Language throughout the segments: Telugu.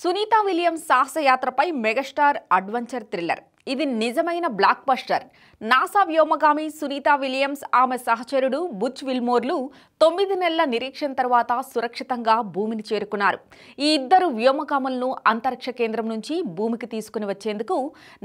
సునీత విలియమ్స్ సాహసయాత్రపై మెగాస్టార్ అడ్వెంచర్ థ్రిల్లర్. ఇది నిజమైన బ్లాక్ బస్టర్. నాసా వ్యోమగామి సునీత విలియమ్స్, ఆమె సహచరుడు బుచ్ విల్మోర్లు 9 నెలల నిరీక్షణ తర్వాత సురక్షితంగా భూమిని చేరుకున్నారు. ఈ ఇద్దరు వ్యోమగాములను అంతరిక్ష కేంద్రం నుంచి భూమికి తీసుకుని వచ్చేందుకు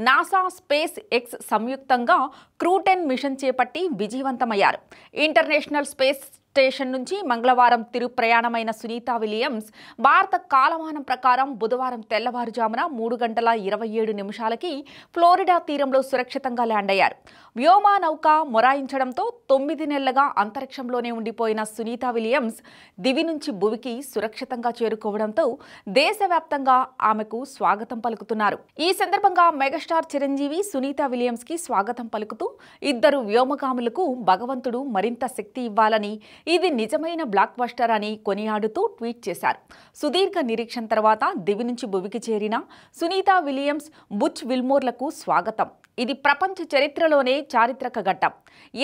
నాసా, స్పేస్ ఎక్స్ సంయుక్తంగా క్రూ-10 మిషన్ చేపట్టి విజయవంతమయ్యారు. ఇంటర్నేషనల్ స్పేస్ స్టేషన్ నుంచి మంగళవారం తిరు ప్రయాణమైన సునీత విలియమ్స్ భారత కాలమానం ప్రకారం బుధవారం తెల్లవారుజామున 3:27 ఫ్లోరిడా తీరంలో సురక్షితంగా ల్యాండ్ అయ్యారు. వ్యోమనౌక మొరాయించడంతో 9 నెలలుగా అంతరిక్షంలోనే ఉండిపోయిన సునీత విలియమ్స్ దివి నుంచి భువికి సురక్షితంగా చేరుకోవడంతో దేశవ్యాప్తంగా ఆమెకు స్వాగతం పలుకుతున్నారు. ఈ సందర్భంగా మెగాస్టార్ చిరంజీవి సునీత విలియమ్స్ కి స్వాగతం పలుకుతూ ఇద్దరు వ్యోమగాములకు భగవంతుడు మరింత శక్తి ఇవ్వాలని, ఇది నిజమైన బ్లాక్ బస్టర్ అని కొనియాడుతూ ట్వీట్ చేశారు. సుదీర్ఘ నిరీక్షణ తర్వాత దివి నుంచి భువికి చేరిన సునీత విలియమ్స్, బుచ్ విల్మోర్లకు స్వాగతం. ఇది ప్రపంచ చరిత్రలోనే చారిత్రక ఘట్టం.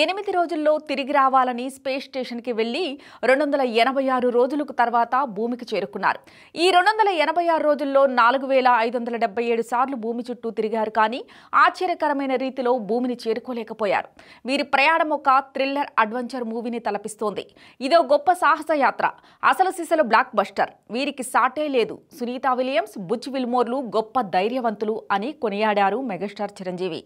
8 రోజుల్లో తిరిగి రావాలని స్పేస్ స్టేషన్కి వెళ్లి 286 రోజులకు తర్వాత భూమికి చేరుకున్నారు. ఈ 286 రోజుల్లో 4577 సార్లు భూమి చుట్టూ తిరిగారు. కానీ ఆశ్చర్యకరమైన రీతిలో భూమిని చేరుకోలేకపోయారు. వీరి ప్రయాణం ఒక థ్రిల్లర్ అడ్వెంచర్ మూవీని తలపిస్తోంది. ఇదో గొప్ప సాహస యాత్ర, అసలు సిసలు బ్లాక్ బస్టర్. వీరికి సాటే లేదు. సునీత విలియమ్స్, బుచ్ విల్మోర్లు గొప్ప ధైర్యవంతులు అని కొనియాడారు మెగాస్టార్ చిరంజీవి.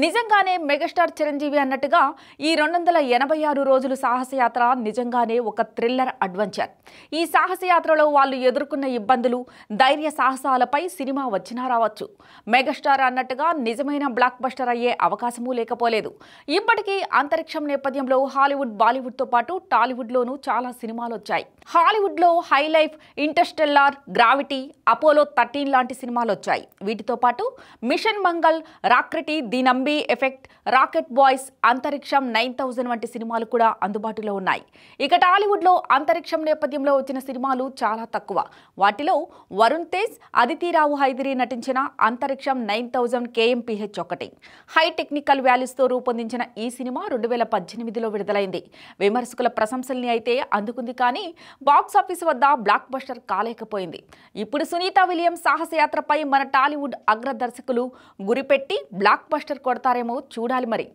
నిజంగానే మెగాస్టార్ చిరంజీవి అన్నట్టుగా ఈ 286 రోజుల సాహసయాత్ర నిజంగానే ఒక థ్రిల్లర్ అడ్వెంచర్. ఈ సాహసయాత్రలో వాళ్ళు ఎదుర్కొన్న ఇబ్బందులు, ధైర్య సాహసాలపై సినిమా వచ్చినా రావచ్చు. మెగాస్టార్ అన్నట్టుగా నిజమైన బ్లాక్ బస్టర్ అయ్యే అవకాశమూ లేకపోలేదు. ఇప్పటికీ అంతరిక్షం నేపథ్యంలో హాలీవుడ్, బాలీవుడ్తో పాటు టాలీవుడ్లోనూ చాలా సినిమాలు వచ్చాయి. హాలీవుడ్లో High Life, Interstellar, Gravity, Apollo 13 లాంటి సినిమాలు వచ్చాయి. వీటితో పాటు Mission Mangal, Rocketry, the Nambi Effect, Rocket Boys, Antariksham 9000 వంటి సినిమాలు కూడా అందుబాటులో ఉన్నాయి. ఇక టాలీవుడ్లో అంతరిక్షం నేపథ్యంలో వచ్చిన సినిమాలు చాలా తక్కువ. వాటిలో వరుణ్ తేజ్, అదితిరావు హైదరీ నటించిన అంతరిక్షం 9000 KMPH ఒకటి. హై టెక్నికల్ వాల్యూస్తో రూపొందించిన ఈ సినిమా 2018లో విడుదలైంది. విమర్శకుల ప్రశంసల్ని అయితే అందుకుంది, కానీ బాక్సాఫీస్ వద్ద బ్లాక్ బస్టర్ కాలేకపోయింది. ఇప్పుడు సునీత విలియమ్స్ సాహసయాత్రపై మన టాలీవుడ్ అగ్ర దర్శకులు గురిపెట్టి బ్లాక్ బస్టర్ కొడతారేమో చూడాలి మరి.